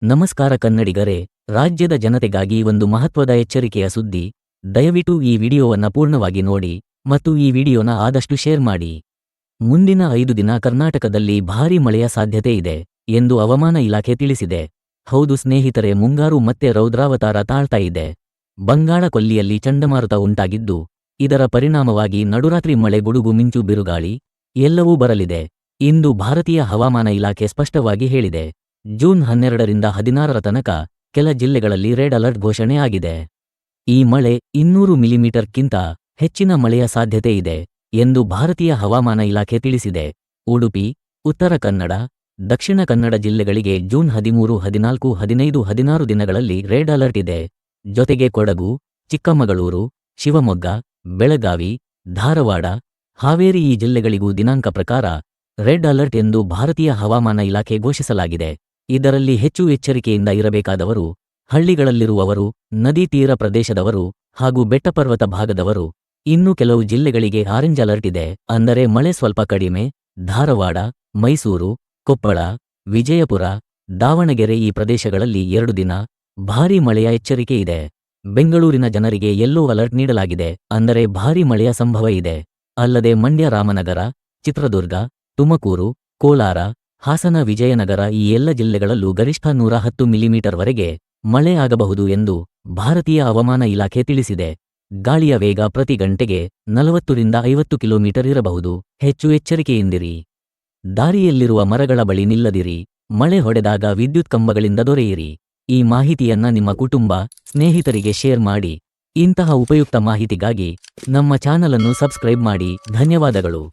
ನಮಸ್ಕಾರ ಕನ್ನಡಿಗರೇ, ರಾಜ್ಯದ ಜನತೆಗಾಗಿ ಒಂದು ಮಹತ್ವದ ಎಚ್ಚರಿಕೆಯ ಸುದ್ದಿ. ದಯವಿಟ್ಟು ಈ ವಿಡಿಯೋವನ್ನ ಪೂರ್ಣವಾಗಿ ನೋಡಿ ಮತ್ತು ಈ ವಿಡಿಯೋನ ಆದಷ್ಟು ಶೇರ್ ಮಾಡಿ. ಮುಂದಿನ 5 ದಿನ ಕರ್ನಾಟಕದಲ್ಲಿ ಭಾರೀ ಮಳೆಯ ಸಾಧ್ಯತೆ ಇದೆ ಎಂದು ಹವಾಮಾನ ಇಲಾಖೆ ತಿಳಿಸಿದೆ. ಹೌದು ಸ್ನೇಹಿತರೆ, ಮುಂಗಾರು ಮತ್ತೆ ರೌದ್ರಾವತಾರ ತಾಳ್ತಾ ಇದೆ. ಬಂಗಾಳ ಕೊಲ್ಲಿಯಲ್ಲಿ ಚಂಡಮಾರುತ ಉಂಟಾಗಿದ್ದು, ಇದರ ಪರಿಣಾಮವಾಗಿ ನಡುರಾತ್ರಿ ಮಳೆ, ಗುಡುಗು, ಮಿಂಚು, ಬಿರುಗಾಳಿ ಎಲ್ಲವೂ ಬರಲಿದೆ ಇಂದು ಭಾರತೀಯ ಹವಾಮಾನ ಇಲಾಖೆ ಸ್ಪಷ್ಟವಾಗಿ ಹೇಳಿದೆ. ಜೂನ್ 12ರಿಂದ 16ರ ತನಕ ಕೆಲ ಜಿಲ್ಲೆಗಳಲ್ಲಿ ರೆಡ್ ಅಲರ್ಟ್ ಘೋಷಣೆ ಆಗಿದೆ. ಈ ಮಳೆ 200 ಮಿಲಿಮೀಟರ್ಗಿಂತ ಹೆಚ್ಚಿನ ಮಳೆಯ ಸಾಧ್ಯತೆ ಇದೆ ಎಂದು ಭಾರತೀಯ ಹವಾಮಾನ ಇಲಾಖೆ ತಿಳಿಸಿದೆ. ಉಡುಪಿ, ಉತ್ತರ ಕನ್ನಡ, ದಕ್ಷಿಣ ಕನ್ನಡ ಜಿಲ್ಲೆಗಳಿಗೆ ಜೂನ್ 13, 14, 15, 16 ದಿನಗಳಲ್ಲಿ ರೆಡ್ ಅಲರ್ಟ್ ಇದೆ. ಜೊತೆಗೆ ಕೊಡಗು, ಚಿಕ್ಕಮಗಳೂರು, ಶಿವಮೊಗ್ಗ, ಬೆಳಗಾವಿ, ಧಾರವಾಡ, ಹಾವೇರಿ ಈ ಜಿಲ್ಲೆಗಳಿಗೂ ದಿನಾಂಕ ಪ್ರಕಾರ ರೆಡ್ ಅಲರ್ಟ್ ಎಂದು ಭಾರತೀಯ ಹವಾಮಾನ ಇಲಾಖೆ ಘೋಷಿಸಲಾಗಿದೆ. ಇದರಲ್ಲಿ ಹೆಚ್ಚು ಎಚ್ಚರಿಕೆಯಿಂದ ಇರಬೇಕಾದವರು ಹಳ್ಳಿಗಳಲ್ಲಿರುವವರು, ನದಿ ತೀರ ಪ್ರದೇಶದವರು ಹಾಗೂ ಬೆಟ್ಟಪರ್ವತ ಭಾಗದವರು. ಇನ್ನು ಕೆಲವು ಜಿಲ್ಲೆಗಳಿಗೆ ಆರೆಂಜ್ ಅಲರ್ಟ್ ಇದೆ, ಅಂದರೆ ಮಳೆ ಸ್ವಲ್ಪ ಕಡಿಮೆ. ಧಾರವಾಡ, ಮೈಸೂರು, ಕೊಪ್ಪಳ, ವಿಜಯಪುರ, ದಾವಣಗೆರೆ ಈ ಪ್ರದೇಶಗಳಲ್ಲಿ 2 ದಿನ ಭಾರೀ ಮಳೆಯ ಎಚ್ಚರಿಕೆ ಇದೆ. ಬೆಂಗಳೂರಿನ ಜನರಿಗೆ ಯೆಲ್ಲೋ ಅಲರ್ಟ್ ನೀಡಲಾಗಿದೆ, ಅಂದರೆ ಭಾರೀ ಮಳೆಯ ಸಂಭವ ಇದೆ. ಅಲ್ಲದೆ ಮಂಡ್ಯ, ರಾಮನಗರ, ಚಿತ್ರದುರ್ಗ, ತುಮಕೂರು, ಕೋಲಾರ, ಹಾಸನ, ವಿಜಯನಗರ ಈ ಎಲ್ಲ ಜಿಲ್ಲೆಗಳಲ್ಲೂ ಗರಿಷ್ಠ 110 ಮಿಲಿಮೀಟರ್ವರೆಗೆ ಮಳೆ ಆಗಬಹುದು ಎಂದು ಭಾರತೀಯ ಹವಾಮಾನ ಇಲಾಖೆ ತಿಳಿಸಿದೆ. ಗಾಳಿಯ ವೇಗ ಪ್ರತಿ ಗಂಟೆಗೆ 40ರಿಂದ 50 ಕಿಲೋಮೀಟರ್ ಇರಬಹುದು. ಹೆಚ್ಚು ಎಚ್ಚರಿಕೆಯಿಂದಿರಿ. ದಾರಿಯಲ್ಲಿರುವ ಮರಗಳ ಬಳಿ ನಿಲ್ಲದಿರಿ. ಮಳೆ ಹೊಡೆದಾಗ ವಿದ್ಯುತ್ ಕಂಬಗಳಿಂದ ದೊರೆಯಿರಿ. ಈ ಮಾಹಿತಿಯನ್ನ ನಿಮ್ಮ ಕುಟುಂಬ, ಸ್ನೇಹಿತರಿಗೆ ಶೇರ್ ಮಾಡಿ. ಇಂತಹ ಉಪಯುಕ್ತ ಮಾಹಿತಿಗಾಗಿ ನಮ್ಮ ಚಾನಲ್ ಅನ್ನು ಸಬ್ಸ್ಕ್ರೈಬ್ ಮಾಡಿ. ಧನ್ಯವಾದಗಳು.